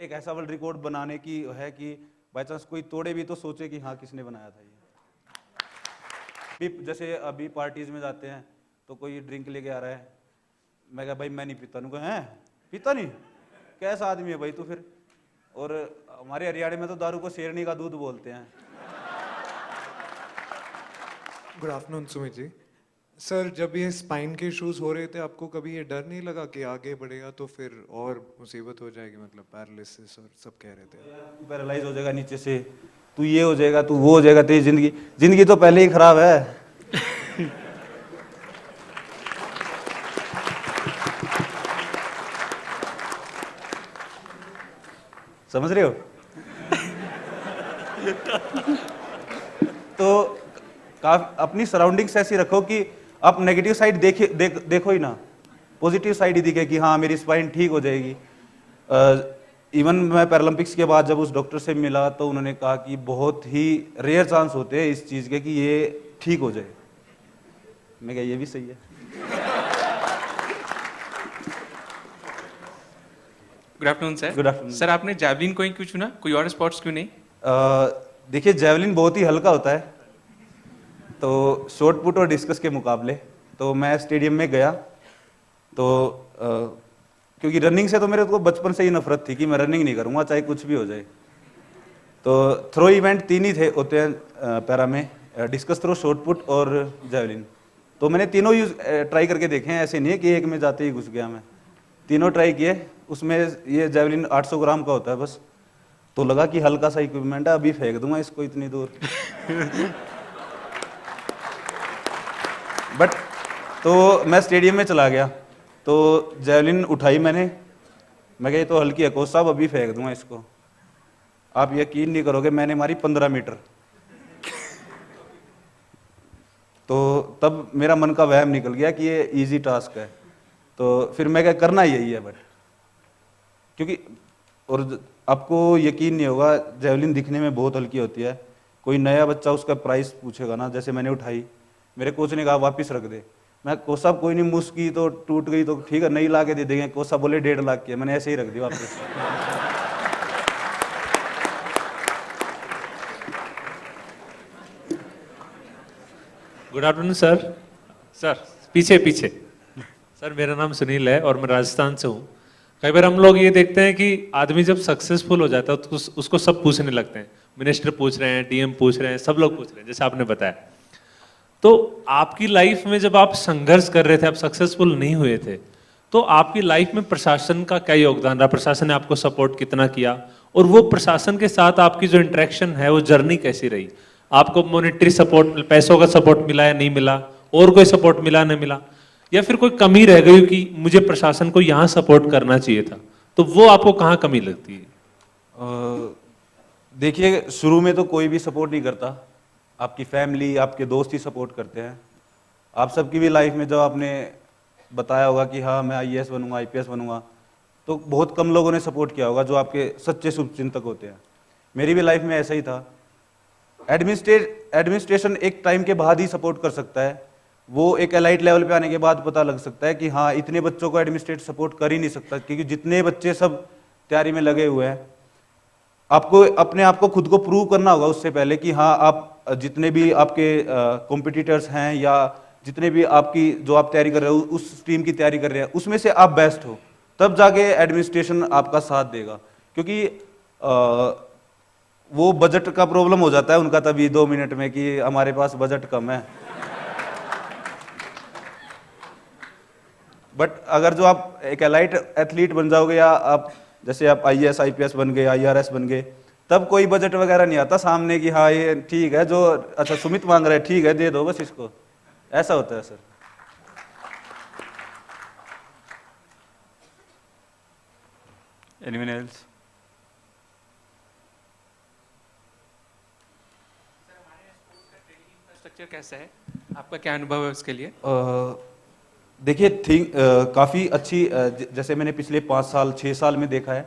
एक ऐसा world record बनाने की है कि बाई चांस कोई तोड़े भी तो सोचे कि हाँ किसने बनाया था ये। जैसे अभी पार्टीज में जाते हैं तो कोई ड्रिंक लेके आ रहा है, मैं कहा भाई मैं नहीं पीता, उनको हैं पीता नहीं, कैसा आदमी है भाई तू फिर। और हमारे हरियाणा में तो दारू को शेरनी का दूध बोलते हैं। Good afternoon Sumit ji. Sir, जब ये स्पाइन के इश्यूज हो रहे थे, आपको कभी ये डर नहीं लगा कि आगे बढ़ेगा तो फिर और मुसीबत हो जाएगी, मतलब पैरालिसिस और सब कह रहे थे। पैरालाइज हो जाएगा नीचे से, तू ये हो जाएगा, तू वो हो जाएगा, तेरी जिंदगी जिंदगी तो पहले ही खराब है। समझ रहे हो? तो अपनी सराउंडिंग्स ऐसी रखो कि आप नेगेटिव साइड देखो ही ना, पॉजिटिव साइड ही दिखे कि हाँ मेरी स्पाइन ठीक हो जाएगी। इवन मैं पैरालंपिक्स के बाद जब उस डॉक्टर से मिला तो उन्होंने कहा कि बहुत ही रेयर चांस होते हैं इस चीज़ के कि ये ठीक हो जाए। मैं कहा ये भी सही है। Good afternoon sir. Good afternoon sir, आपने जैवलिन को ही क्यों चुना, कोई और स्पोर्ट्स क्यों नहीं? देखिए जैवलिन बहुत ही हल्का होता है, तो शॉर्ट पुट और डिस्कस के मुकाबले तो मैं स्टेडियम में गया तो क्योंकि रनिंग से तो मेरे को बचपन से ही नफरत थी कि मैं रनिंग नहीं करूंगा चाहे कुछ भी हो जाए। तो थ्रो इवेंट 3 ही होते हैं पैरा में, डिस्कस थ्रो, शॉर्ट पुट और जैवलिन। तो मैंने तीनों यूज ट्राई करके देखे हैं, ऐसे नहीं है कि एक में जाते ही घुस गया मैं, तीनों ट्राई किए। उसमें ये जैवलिन 800 ग्राम का होता है बस, तो लगा कि हल्का सा इक्विपमेंट है, अभी फेंक दूंगा इसको इतनी दूर। बट तो मैं स्टेडियम में चला गया तो जैवलिन उठाई मैंने, मैं कहा ये तो हल्की है कोच साहब, अभी फेंक दूंगा इसको। आप यकीन नहीं करोगे, मैंने मारी 15 मीटर। तो तब मेरा मन का वहम निकल गया कि ये इजी टास्क है, तो फिर मैं क्या करना यही है। बट क्योंकि और आपको यकीन नहीं होगा, जैवलिन दिखने में बहुत हल्की होती है। कोई नया बच्चा उसका प्राइस पूछेगा ना, जैसे मैंने उठाई, मेरे कोच ने कहा वापस रख दे। मैं कोच साहब कोई नहीं, मुस की तो टूट गई तो ठीक है, नहीं ला के दे देंगे। कोच साहब बोले 1.5 लाख की है, मैंने ऐसे ही रख दी वापस। Good afternoon sir. सर पीछे पीछे। सर मेरा नाम सुनील है और मैं राजस्थान से हूँ। कई बार हम लोग ये देखते हैं कि आदमी जब सक्सेसफुल हो जाता है तो उसको सब पूछने लगते हैं, मिनिस्टर पूछ रहे हैं, डीएम पूछ रहे हैं, सब लोग पूछ रहे हैं, जैसे आपने बताया। तो आपकी लाइफ में जब आप संघर्ष कर रहे थे, आप सक्सेसफुल नहीं हुए थे, तो आपकी लाइफ में प्रशासन का क्या योगदान रहा? प्रशासन ने आपको सपोर्ट कितना किया? और वो प्रशासन के साथ आपकी जो इंटरेक्शन है, वो जर्नी कैसी रही? आपको मॉनेटरी सपोर्ट, पैसों का सपोर्ट मिला या नहीं मिला? और कोई सपोर्ट मिला नहीं मिला? या फिर कोई कमी रह गई कि मुझे प्रशासन को यहाँ सपोर्ट करना चाहिए था, तो वो आपको कहाँ कमी लगती है? देखिए शुरू में तो कोई भी सपोर्ट नहीं करता, आपकी फैमिली, आपके दोस्त ही सपोर्ट करते हैं। आप सबकी भी लाइफ में जब आपने बताया होगा कि हाँ मैं आईएएस बनूंगा, आईपीएस बनूंगा, तो बहुत कम लोगों ने सपोर्ट किया होगा जो आपके सच्चे शुभचिंतक होते हैं। मेरी भी लाइफ में ऐसा ही था। एडमिनिस्ट्रेशन एक टाइम के बाद ही सपोर्ट कर सकता है, वो एक एलाइट लेवल पे आने के बाद पता लग सकता है कि हाँ इतने बच्चों को एडमिनिस्ट्रेट सपोर्ट कर ही नहीं सकता, क्योंकि जितने बच्चे सब तैयारी में लगे हुए हैं, आपको अपने आप को खुद को प्रूव करना होगा उससे पहले कि हाँ आप जितने भी आपके कॉम्पिटिटर्स हैं या जितने भी आपकी जो आप तैयारी कर रहे हो, उस टीम की तैयारी कर रहे हैं, उसमें से आप बेस्ट हो, तब जाके एडमिनिस्ट्रेशन आपका साथ देगा। क्योंकि वो बजट का प्रॉब्लम हो जाता है उनका तभी 2 मिनट में कि हमारे पास बजट कम है। बट अगर जो आप एक एलाइट एथलीट बन जाओगे, या आप जैसे आप आईएएस आईपीएस बन गए, आईआरएस बन गए, तब कोई बजट वगैरह नहीं आता सामने कि हाँ ये ठीक है, जो अच्छा सुमित मांग रहा है ठीक है दे दो बस इसको, ऐसा होता है सर। Anyone else? स्ट्रक्चर कैसा है, आपका क्या अनुभव है उसके लिए? देखिए काफ़ी अच्छी, जैसे मैंने पिछले 5 साल 6 साल में देखा है,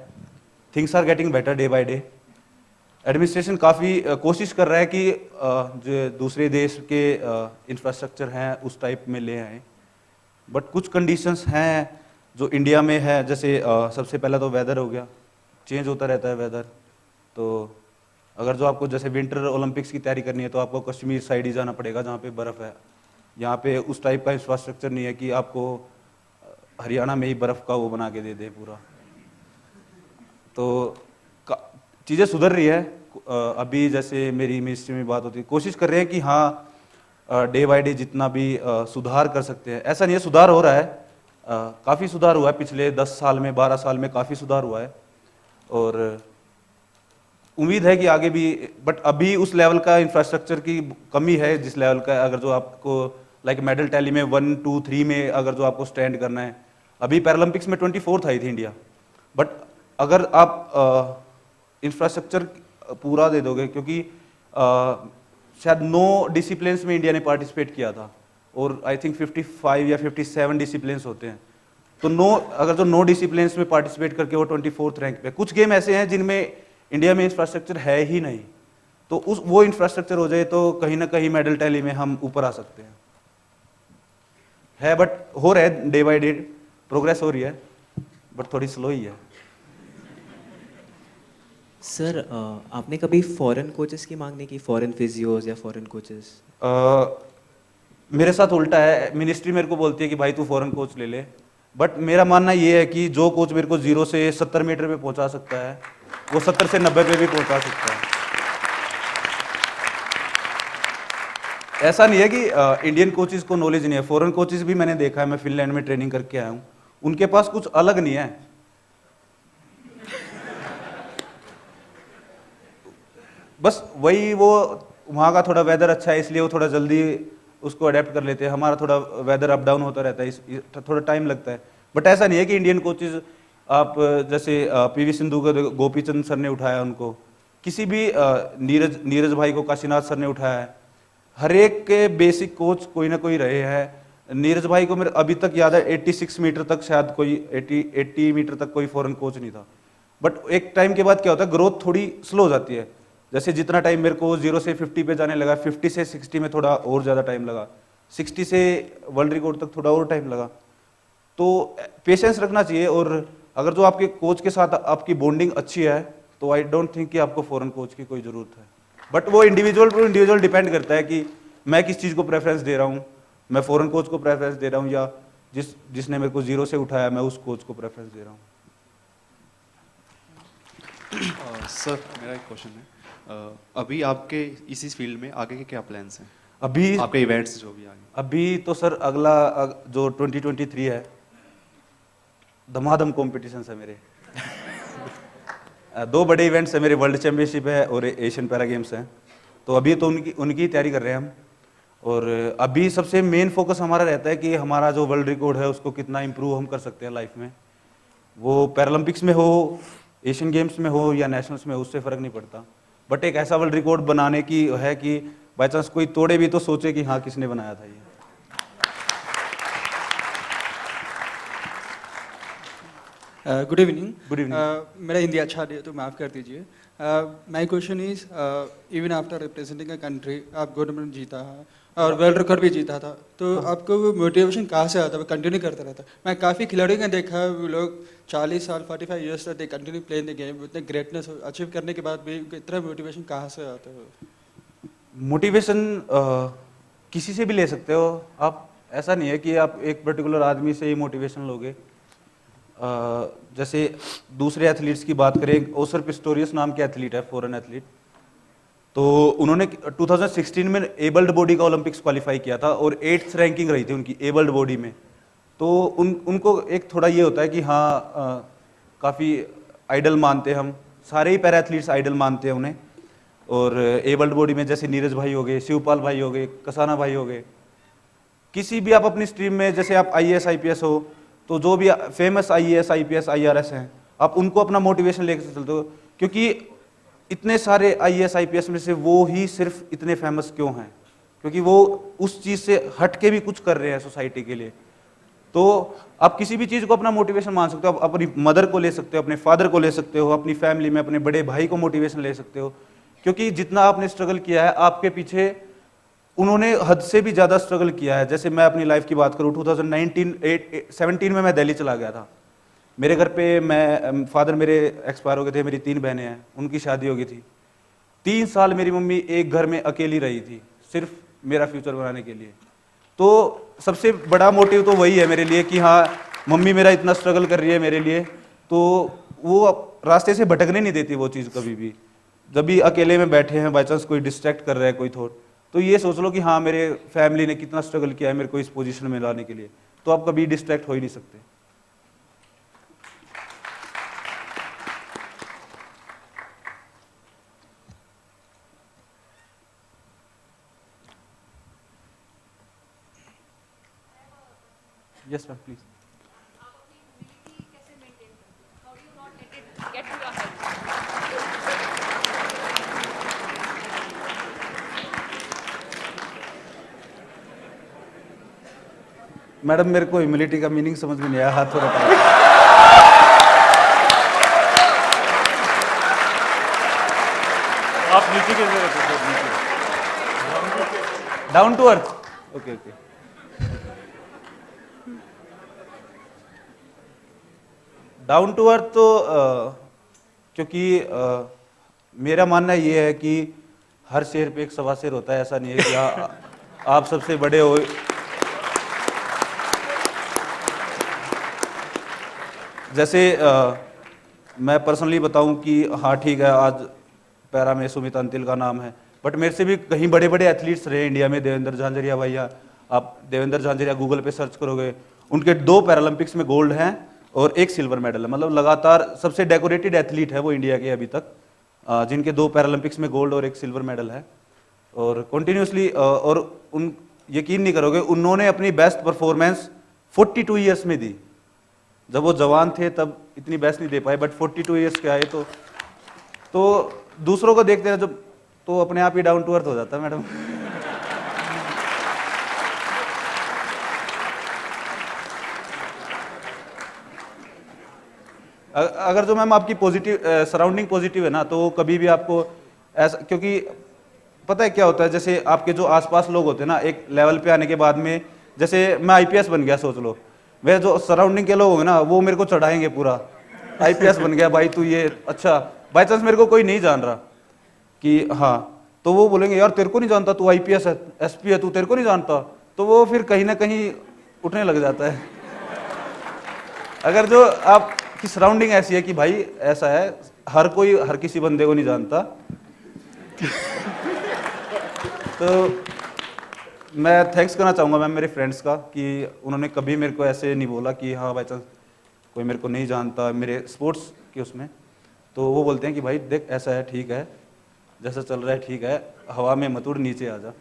things are getting better day by day. Administration काफ़ी कोशिश कर रहा है कि जो दूसरे देश के इंफ्रास्ट्रक्चर हैं उस टाइप में ले आए, बट कुछ कंडीशंस हैं जो इंडिया में है। जैसे सबसे पहला तो वेदर हो गया, चेंज होता रहता है वेदर। तो अगर जो आपको जैसे विंटर ओलंपिक्स की तैयारी करनी है तो आपको कश्मीर साइड ही जाना पड़ेगा जहाँ पे बर्फ़ है। यहाँ पे उस टाइप का इंफ्रास्ट्रक्चर नहीं है कि आपको हरियाणा में ही बर्फ़ का वो बना के दे दे पूरा। तो चीज़ें सुधर रही है। अभी जैसे मेरी मिनिस्ट्री में बात होती है, कोशिश कर रहे हैं कि हाँ डे बाय डे जितना भी सुधार कर सकते हैं। ऐसा नहीं है, सुधार हो रहा है, काफ़ी सुधार हुआ है पिछले 10 साल में 12 साल में काफ़ी सुधार हुआ है। और उम्मीद है कि आगे भी, बट अभी उस लेवल का इंफ्रास्ट्रक्चर की कमी है जिस लेवल का, अगर जो आपको लाइक मेडल टैली में 1 2 3 में अगर जो आपको स्टैंड करना है। अभी पैरालंपिक्स में 24th आई थी इंडिया, बट अगर आप इंफ्रास्ट्रक्चर पूरा दे दोगे, क्योंकि शायद 9 डिसिप्लिन्स में इंडिया ने पार्टिसिपेट किया था और आई थिंक 55 या 57 डिसिप्लिन्स होते हैं। तो अगर जो 9 डिसिप्लिन्स में पार्टिसिपेट करके वो 24th रैंक पे, कुछ गेम ऐसे हैं जिनमें इंडिया में इंफ्रास्ट्रक्चर है ही नहीं, तो वो इंफ्रास्ट्रक्चर हो जाए तो कहीं ना कहीं मेडल टैली में हम ऊपर आ सकते हैं। बट हो रहा है, डे बाय डे प्रोग्रेस हो रही है, बट थोड़ी स्लो ही है। सर आपने कभी फॉरेन कोचेस की मांग नहीं की, फॉरेन फिजियोज या फॉरेन कोचेस? मेरे साथ उल्टा है, मिनिस्ट्री मेरे को बोलती है कि भाई तू फॉरेन कोच ले ले, बट मेरा मानना ये है कि जो कोच मेरे को 0 से 70 मीटर पे पहुंचा सकता है वो 70 से 90 पे भी पहुंचा सकता है। ऐसा नहीं है कि इंडियन कोचेस को नॉलेज नहीं है, फॉरेन कोचेस भी मैंने देखा है, मैं फिनलैंड में ट्रेनिंग करके आया हूँ, उनके पास कुछ अलग नहीं है। बस वही, वो वहाँ का थोड़ा वेदर अच्छा है इसलिए वो थोड़ा जल्दी उसको अडेप्ट कर लेते हैं। हमारा थोड़ा वेदर अप डाउन होता रहता है, थोड़ा टाइम लगता है। बट ऐसा नहीं है कि इंडियन कोचेज, आप जैसे पीवी सिंधु को गोपीचंद सर ने उठाया, उनको किसी भी नीरज भाई को काशीनाथ सर ने उठाया है, हर एक के बेसिक कोच कोई ना कोई रहे हैं। नीरज भाई को मेरे अभी तक याद है 86 मीटर तक शायद कोई 80 मीटर तक कोई फॉरेन कोच नहीं था। बट एक टाइम के बाद क्या होता है, ग्रोथ थोड़ी स्लो हो जाती है। जैसे जितना टाइम मेरे को 0 से 50 पे जाने लगा, 50 से 60 में थोड़ा और ज़्यादा टाइम लगा, 60 से वर्ल्ड रिकॉर्ड तक थोड़ा और टाइम लगा। तो पेशेंस रखना चाहिए, और अगर जो आपके कोच के साथ आपकी बॉन्डिंग अच्छी है तो आई डोंट थिंक कि आपको फॉरेन कोच की कोई ज़रूरत है। बट वो इंडिविजुअल टू इंडिविजुअल डिपेंड करता है कि मैं किस चीज़ को प्रेफरेंस दे रहा हूँ, मैं फॉरेन कोच को प्रेफरेंस दे रहा हूँ या जिसने मेरे को 0 से उठाया मैं उस कोच को प्रेफरेंस दे रहा हूँ। सर मेरा एक क्वेश्चन है, अभी आपके इसी फील्ड में आगे के क्या प्लान्स हैं, अभी आपके इवेंट्स जो भी आगे? अभी तो सर अगला जो 2023 है, धमाधम कॉम्पिटिशन है मेरे। 2 बड़े इवेंट्स है मेरे, वर्ल्ड चैंपियनशिप है और एशियन पैरा गेम्स हैं। तो अभी तो उनकी तैयारी कर रहे हैं हम। और अभी सबसे मेन फोकस हमारा रहता है कि हमारा जो वर्ल्ड रिकॉर्ड है उसको कितना इम्प्रूव हम कर सकते हैं लाइफ में। वो पैरालंपिक्स में हो, एशियन गेम्स में हो या नेशनल्स में हो, उससे फ़र्क नहीं पड़ता। बट एक ऐसा वर्ल्ड रिकॉर्ड बनाने की है कि बाई चांस कोई तोड़े भी तो सोचे कि हाँ किसने बनाया था ये। Good evening. Good evening. मेरा हिंदी अच्छा नहीं है तो माफ़ कर दीजिए। My question is, even after representing a country, आप गोल्ड मेडल जीता है और वर्ल्ड रिकॉर्ड भी जीता था, तो आपको वो मोटिवेशन कहाँ से आता है, वो कंटिन्यू करता रहता? मैं काफ़ी खिलाड़ियों का देखा है, वो लोग 40 साल 45 ईयर्स तक they continue playing the game, उतने ग्रेटनेस अचीव करने के बाद भी इतना मोटिवेशन कहाँ से आता है? मोटिवेशन किसी से भी ले सकते हो आप, ऐसा नहीं है कि आप एक पर्टिकुलर आदमी से ही मोटिवेशन लोगे। जैसे दूसरे एथलीट्स की बात करें, ओसर पिस्टोरियस नाम के एथलीट है, फॉरेन एथलीट, तो उन्होंने 2016 में एबल्ड बॉडी का ओलंपिक्स क्वालिफाई किया था और 8th रैंकिंग रही थी उनकी एबल्ड बॉडी में। तो उनको एक थोड़ा ये होता है कि हाँ काफ़ी आइडल मानते हैं हम, सारे ही पैरा एथलीट्स आइडल मानते हैं उन्हें। और एबल्ड बॉडी में जैसे नीरज भाई हो गए, शिवपाल भाई हो गए, कसाना भाई हो गए, किसी भी आप अपनी स्ट्रीम में, जैसे आप IAS IPS हो तो जो भी फेमस IAS IPS IRS हैं, आप उनको अपना मोटिवेशन लेकर चलते हो, क्योंकि इतने सारे IAS IPS में से वो ही सिर्फ इतने फेमस क्यों हैं? क्योंकि वो उस चीज़ से हट के भी कुछ कर रहे हैं सोसाइटी के लिए। तो आप किसी भी चीज़ को अपना मोटिवेशन मान सकते हो, आप अपनी मदर को ले सकते हो, अपने फादर को ले सकते हो, अपनी फैमिली में अपने बड़े भाई को मोटिवेशन ले सकते हो, क्योंकि जितना आपने स्ट्रगल किया है आपके पीछे उन्होंने हद से भी ज़्यादा स्ट्रगल किया है। जैसे मैं अपनी लाइफ की बात करूँ, 2017 में मैं दिल्ली चला गया था, मेरे घर पे मैं फादर मेरे एक्सपायर हो गए थे, मेरी 3 बहनें हैं, उनकी शादी हो गई थी। 3 साल मेरी मम्मी एक घर में अकेली रही थी, सिर्फ मेरा फ्यूचर बनाने के लिए। तो सबसे बड़ा मोटिव तो वही है मेरे लिए कि हाँ, मम्मी मेरा इतना स्ट्रगल कर रही है मेरे लिए, तो वो रास्ते से भटकने नहीं देती वो चीज़ कभी भी। जब भी अकेले में बैठे हैं, बाई चांस कोई डिस्ट्रैक्ट कर रहा है कोई थॉट, तो ये सोच लो कि हाँ, मेरे फैमिली ने कितना स्ट्रगल किया है मेरे को इस पोजीशन में लाने के लिए, तो आप कभी डिस्ट्रैक्ट हो ही नहीं सकते। Yes ma'am please. Get to your head. Madam मेरे को ह्यूमिलिटी का मीनिंग समझ में नहीं आया, हाथ थोड़ा टाइट। आप नीचे कैसे रहते हो? Down to earth. Okay okay. Down to earth तो क्योंकि मेरा मानना ये है कि हर शेर पे एक सवा शेर होता है, ऐसा नहीं है कि आप सबसे बड़े हो। जैसे मैं पर्सनली बताऊं कि हाँ ठीक है, आज पैरा में सुमित अंतिल का नाम है, बट मेरे से भी कहीं बड़े बड़े एथलीट्स रहे इंडिया में। देवेंद्र झांझरिया भैया, आप देवेंद्र झांझरिया गूगल पे सर्च करोगे, उनके 2 पैरालंपिक्स में गोल्ड हैं और 1 सिल्वर मेडल है। मतलब लगातार सबसे डेकोरेटेड एथलीट है वो इंडिया के अभी तक, जिनके 2 पैरालंपिक्स में गोल्ड और 1 सिल्वर मेडल है। और कंटिन्यूसली और उन यकीन नहीं करोगे, उन्होंने अपनी बेस्ट परफॉर्मेंस 42 ईयर्स में दी। जब वो जवान थे तब इतनी बेस्ट नहीं दे पाए, बट 42 ईयर्स के आए तो दूसरों को देखते हैं जब, तो अपने आप ही डाउन टू अर्थ हो जाता है मैडम। अगर जो मैम आपकी पॉजिटिव सराउंडिंग पॉजिटिव है ना, तो कभी भी आपको ऐसा, क्योंकि पता है क्या होता है, जैसे आपके जो आसपास लोग होते हैं ना, एक लेवल पे आने के बाद में, जैसे मैं आईपीएस बन गया, सोच लो, मेरे जो सराउंडिंग के लोग होंगे ना, वो मेरे को चढ़ाएंगे पूरा, आईपीएस बन गया भाई तू, ये अच्छा। बाई चांस मेरे को कोई नहीं जान रहा कि हाँ, तो वो बोलेंगे यार तेरे को नहीं जानता, तू आईपीएस है, एसपी है, तू तेरे को नहीं जानता, तो वो फिर कहीं ना कहीं उठने लग जाता है। अगर जो आपकी सराउंडिंग ऐसी है कि भाई ऐसा है, हर कोई हर किसी बंदे को नहीं जानता, तो मैं थैंक्स करना चाहूँगा मैम मेरे फ्रेंड्स का कि उन्होंने कभी मेरे को ऐसे नहीं बोला कि हाँ बाई चांस कोई मेरे को नहीं जानता मेरे स्पोर्ट्स के उसमें, तो वो बोलते हैं कि भाई देख ऐसा है, ठीक है, जैसा चल रहा है ठीक है, हवा में मत उड़, नीचे आ जा।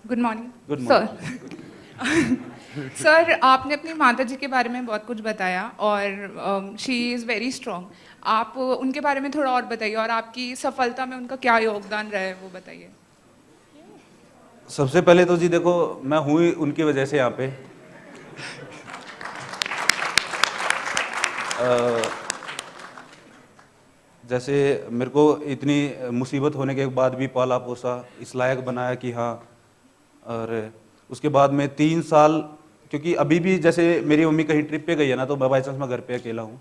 Good morning Good sir. morning. Sir, आपने अपनी माता जी के बारे में बहुत कुछ बताया और शी इज़ वेरी स्ट्रॉन्ग। आप उनके बारे में थोड़ा और बताइए, और आपकी सफलता में उनका क्या योगदान रहा है वो बताइए। सबसे पहले तो जी देखो, मैं हूँ ही उनकी वजह से यहाँ पे। जैसे मेरे को इतनी मुसीबत होने के बाद भी पाला पोसा, इस लायक बनाया कि हाँ, और उसके बाद में 3 साल, क्योंकि अभी भी जैसे मेरी मम्मी कहीं ट्रिप पे गई है ना, तो बाई चांस मैं घर पे अकेला हूँ,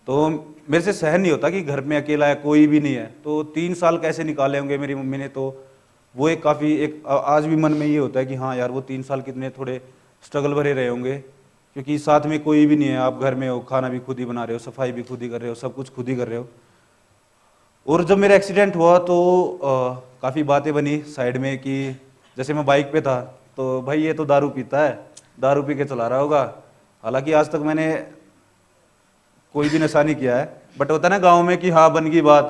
तो मेरे से सहन नहीं होता कि घर में अकेला है, कोई भी नहीं है, तो 3 साल कैसे निकाले होंगे मेरी मम्मी ने, तो वो एक काफ़ी एक आज भी मन में ये होता है कि हाँ यार वो 3 साल कितने थोड़े स्ट्रगल भरे रहे होंगे, क्योंकि साथ में कोई भी नहीं है, आप घर में हो, खाना भी खुद ही बना रहे हो, सफाई भी खुद ही कर रहे हो, सब कुछ खुद ही कर रहे हो। और जब मेरा एक्सीडेंट हुआ तो काफ़ी बातें बनी साइड में कि जैसे मैं बाइक पे था, तो भाई ये तो दारू पीता है, दारू पी के चला रहा होगा। हालांकि आज तक मैंने कोई भी नशा नहीं किया है, बट होता है ना गाँव में कि हाँ बन गई बात,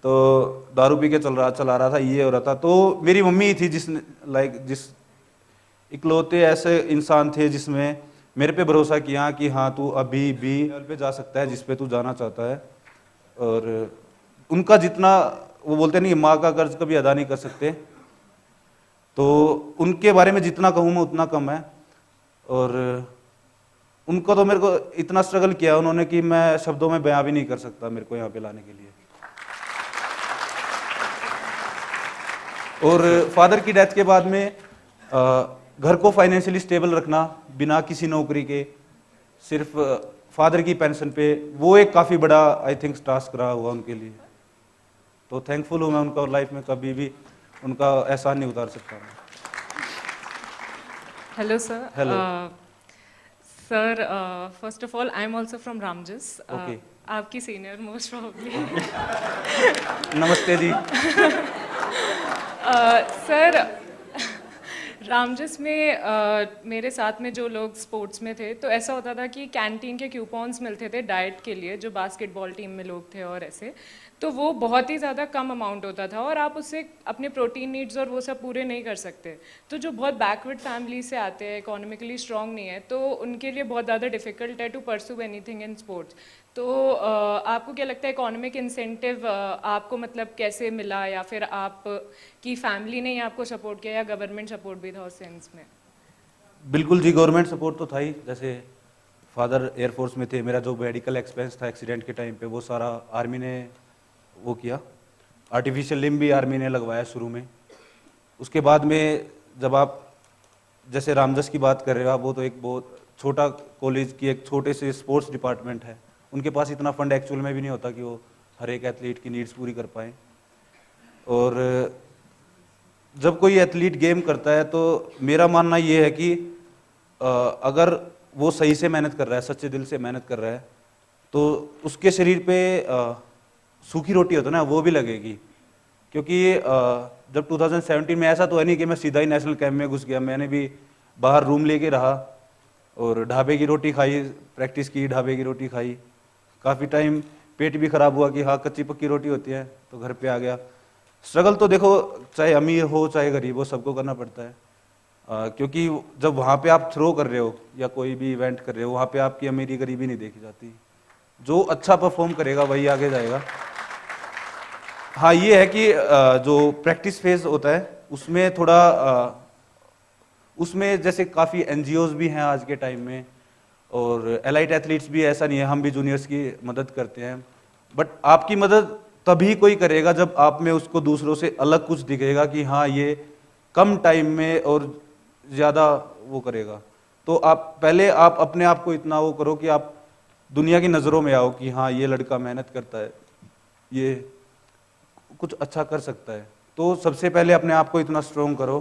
तो दारू पी के चला रहा था, ये हो रहा था। तो मेरी मम्मी थी जिसने जिस इकलौते ऐसे इंसान थे जिसमें मेरे पे भरोसा किया कि हाँ तू अभी भी लेवल पे जा सकता है जिस पे तू जाना चाहता है। और उनका जितना, वो बोलते नहीं माँ का कर्ज कभी अदा नहीं कर सकते, तो उनके बारे में जितना कहूँ मैं उतना कम है। और उनको तो मेरे को इतना स्ट्रगल किया उन्होंने कि मैं शब्दों में बयां भी नहीं कर सकता मेरे को यहाँ पे लाने के लिए। और फादर की डेथ के बाद में घर को फाइनेंशियली स्टेबल रखना बिना किसी नौकरी के, सिर्फ फादर की पेंशन पे, वो एक काफ़ी बड़ा आई थिंक टास्क रहा हुआ उनके लिए। तो थैंकफुल हूँ मैं उनका, और लाइफ में कभी भी उनका एहसान नहीं उतार सकता मैं। Hello, sir. Hello. Sir, first of all, I'm also from Ramjas. Okay. आपकी senior most probably. नमस्ते जी। सर, रामजस में मेरे साथ में जो लोग स्पोर्ट्स में थे, तो ऐसा होता था कि कैंटीन के कूपन्स मिलते थे डाइट के लिए, जो बास्केटबॉल टीम में लोग थे और ऐसे, तो वो बहुत ही ज़्यादा कम अमाउंट होता था और आप उससे अपने प्रोटीन नीड्स और वो सब पूरे नहीं कर सकते। तो जो बहुत बैकवर्ड फैमिली से आते हैं, इकोनॉमिकली स्ट्रॉन्ग नहीं है, तो उनके लिए बहुत ज़्यादा डिफिकल्ट है to pursue anything in sports. तो आपको क्या लगता है इकोनॉमिक इंसेंटिव आपको मतलब कैसे मिला, या फिर आप की फैमिली ने ही आपको सपोर्ट किया या गवर्नमेंट सपोर्ट भी था उस सेंस में? बिल्कुल जी, गवर्नमेंट सपोर्ट तो था ही। जैसे फादर एयरफोर्स में थे, मेरा जो मेडिकल एक्सपेंस था एक्सीडेंट के टाइम पे वो सारा आर्मी ने वो किया। आर्टिफिशियल लिम्ब भी आर्मी ने लगवाया शुरू में। उसके बाद में जब आप जैसे रामजस की बात कर रहे हो आप, वो तो एक बहुत छोटा कॉलेज की एक छोटे से स्पोर्ट्स डिपार्टमेंट है, उनके पास इतना फंड एक्चुअल में भी नहीं होता कि वो हर एक एथलीट की नीड्स पूरी कर पाएँ। और जब कोई एथलीट गेम करता है तो मेरा मानना ये है कि अगर वो सही से मेहनत कर रहा है, सच्चे दिल से मेहनत कर रहा है, तो उसके शरीर पे सूखी रोटी होता है ना, वो भी लगेगी। क्योंकि जब 2017 में ऐसा तो है नहीं कि मैं सीधा ही नेशनल कैंप में घुस गया, मैंने भी बाहर रूम लेके रहा और ढाबे की रोटी खाई, प्रैक्टिस की, ढाबे की रोटी खाई। काफ़ी टाइम पेट भी खराब हुआ कि हाँ कच्ची पक्की रोटी होती है, तो घर पे आ गया। स्ट्रगल तो देखो चाहे अमीर हो चाहे गरीब हो, सबको करना पड़ता है। क्योंकि जब वहाँ पे आप थ्रो कर रहे हो या कोई भी इवेंट कर रहे हो, वहाँ पे आपकी अमीरी गरीबी नहीं देखी जाती। जो अच्छा परफॉर्म करेगा वही आगे जाएगा। हाँ ये है कि जो प्रैक्टिस फेज होता है उसमें थोड़ा उसमें जैसे काफ़ी एनजीओज भी हैं आज के टाइम में, और एलाइट एथलीट्स भी, ऐसा नहीं है, हम भी जूनियर्स की मदद करते हैं। बट आपकी मदद तभी कोई करेगा जब आप में उसको दूसरों से अलग कुछ दिखेगा कि हाँ ये कम टाइम में और ज़्यादा वो करेगा। तो आप पहले आप अपने आप को इतना वो करो कि आप दुनिया की नज़रों में आओ कि हाँ ये लड़का मेहनत करता है, ये कुछ अच्छा कर सकता है। तो सबसे पहले अपने आप को इतना स्ट्रॉन्ग करो।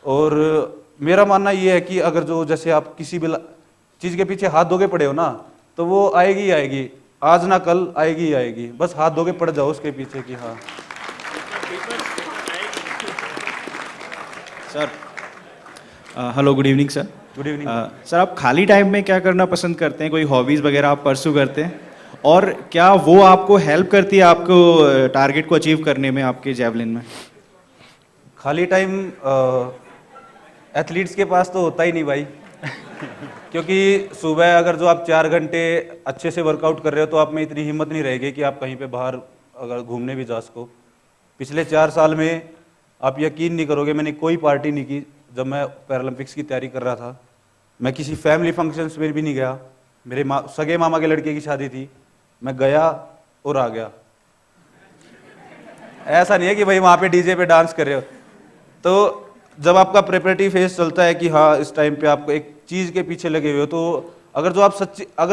और मेरा मानना ये है कि अगर जो जैसे आप किसी भी चीज़ के पीछे हाथ धोके पड़े हो ना, तो वो आएगी ही आएगी, आज ना कल आएगी ही आएगी। बस हाथ धोके पड़ जाओ उसके पीछे कि हाँ। Sir hello, good evening sir. Good evening. Sir आप खाली टाइम में क्या करना पसंद करते हैं? कोई हॉबीज़ वगैरह आप परस्यू करते हैं? और क्या वो आपको हेल्प करती है आपको टारगेट को अचीव करने में आपके जैवलिन में? खाली टाइम एथलीट्स के पास तो होता ही नहीं भाई। क्योंकि सुबह अगर जो आप 4 घंटे अच्छे से वर्कआउट कर रहे हो तो आप में इतनी हिम्मत नहीं रहेगी कि आप कहीं पे बाहर अगर घूमने भी जा सको। पिछले 4 साल में आप यकीन नहीं करोगे, मैंने कोई पार्टी नहीं की। जब मैं पैरालंपिक्स की तैयारी कर रहा था, मैं किसी फैमिली फंक्शंस में भी नहीं गया। मेरे सगे मामा के लड़के की शादी थी, मैं गया और आ गया। ऐसा नहीं है कि भाई वहाँ पे डीजे पे डांस कर रहे हो। तो जब आपका प्रिपरेटिव फेज चलता है कि हाँ इस टाइम पे आपको एक चीज़ के पीछे लगे हुए हो, तो अगर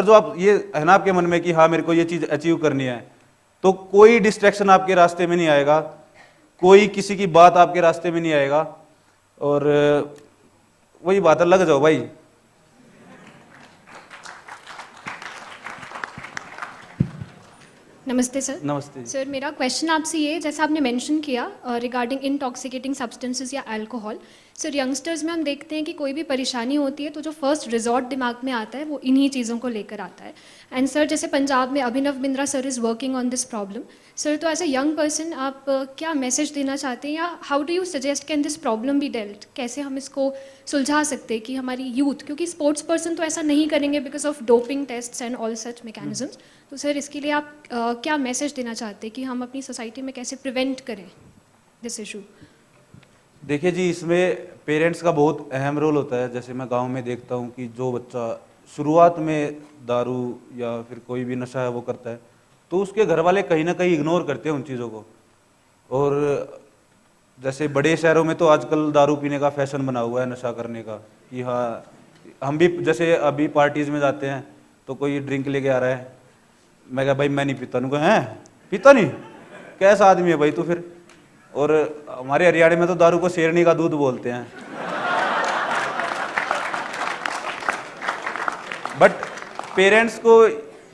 जो आप ये है ना आपके मन में कि हाँ मेरे को ये चीज़ अचीव करनी है, तो कोई डिस्ट्रैक्शन आपके रास्ते में नहीं आएगा, कोई किसी की बात आपके रास्ते में नहीं आएगा। और वही बात है, लग जाओ भाई। नमस्ते सर। नमस्ते। सर मेरा क्वेश्चन आपसे ये है, जैसा आपने मेंशन किया रिगार्डिंग इंटॉक्सिकेटिंग सब्सटेंसेस या अल्कोहल, सर यंगस्टर्स में हम देखते हैं कि कोई भी परेशानी होती है तो जो फर्स्ट रिजॉर्ट दिमाग में आता है वो इन्हीं चीज़ों को लेकर आता है। एंड सर जैसे पंजाब में Abhinav Bindra sir is working on this problem. Sir तो एज अ यंग पर्सन आप क्या मैसेज देना चाहते हैं, या how do you suggest can this problem be dealt? कैसे हम इसको सुलझा सकते हैं कि हमारी यूथ, क्योंकि स्पोर्ट्स पर्सन तो ऐसा नहीं करेंगे because of doping tests and all such mechanisms. तो सर इसके लिए आप क्या मैसेज देना चाहते हैं कि हम अपनी सोसाइटी में कैसे प्रिवेंट करें दिस इशू? देखिए जी, इसमें पेरेंट्स का बहुत अहम रोल होता है। जैसे मैं गांव में देखता हूं कि जो बच्चा शुरुआत में दारू या फिर कोई भी नशा है वो करता है, तो उसके घर वाले कहीं ना कहीं इग्नोर करते हैं उन चीज़ों को। और जैसे बड़े शहरों में तो आजकल दारू पीने का फैशन बना हुआ है, नशा करने का, कि हाँ हम भी जैसे अभी पार्टीज में जाते हैं तो कोई ड्रिंक लेके आ रहा है, मैं कहा भाई मैं नहीं पीता, उनको हैं पीता नहीं, कैसा आदमी है भाई तू फिर। और हमारे हरियाणा में तो दारू को शेरनी का दूध बोलते हैं। बट पेरेंट्स को,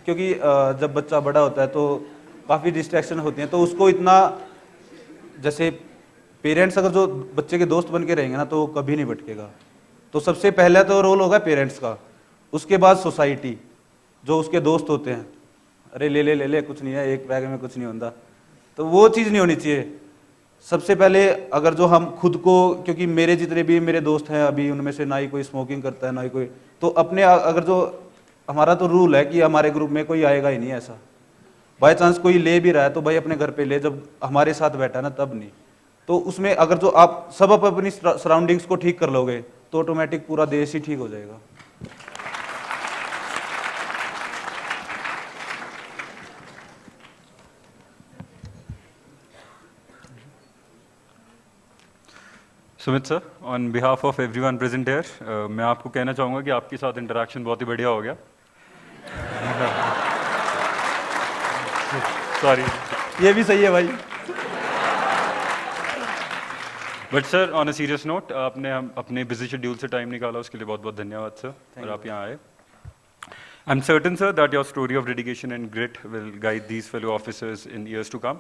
क्योंकि जब बच्चा बड़ा होता है तो काफ़ी डिस्ट्रैक्शन होती हैं, तो उसको इतना, जैसे पेरेंट्स अगर जो बच्चे के दोस्त बन के रहेंगे ना तो वो कभी नहीं भटकेगा। तो सबसे पहला तो रोल होगा पेरेंट्स का, उसके बाद सोसाइटी, जो उसके दोस्त होते हैं, अरे ले ले ले ले कुछ नहीं है, एक बैग में कुछ नहीं होता, तो वो चीज़ नहीं होनी चाहिए। सबसे पहले अगर जो हम खुद को, क्योंकि मेरे जितने भी मेरे दोस्त हैं अभी उनमें से ना ही कोई स्मोकिंग करता है ना ही कोई, तो अपने अगर जो हमारा तो रूल है कि हमारे ग्रुप में कोई आएगा ही नहीं ऐसा, बाय चांस कोई ले भी रहा है तो भाई अपने घर पे ले, जब हमारे साथ बैठा है ना तब नहीं। तो उसमें अगर जो आप सब अपनी सराउंडिंग्स को ठीक कर लोगे तो ऑटोमेटिक पूरा देश ही ठीक हो जाएगा। Sumit sir, on behalf of everyone present here, मैं आपको कहना चाहूँगा कि आपके साथ इंटरेक्शन बहुत ही बढ़िया हो गया। सॉरी, ये भी सही है भाई। But sir on a serious note, आपने अपने बिजी शेड्यूल से टाइम निकाला, उसके लिए बहुत बहुत धन्यवाद सर, और आप यहाँ आए। I am certain sir that your story of dedication and grit will guide these fellow officers in years to come.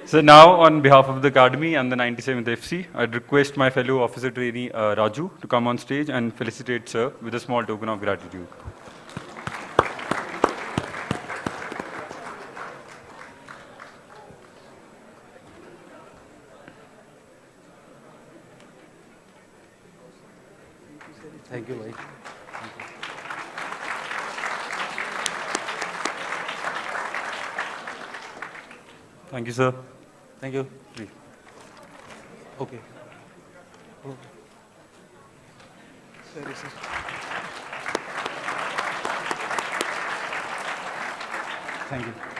So now, on behalf of the Academy and the 97th FC, I'd request my fellow officer trainee Raju to come on stage and felicitate Sir with a small token of gratitude. Thank you भाई। Thank you, sir. Thank you. Okay, thank you.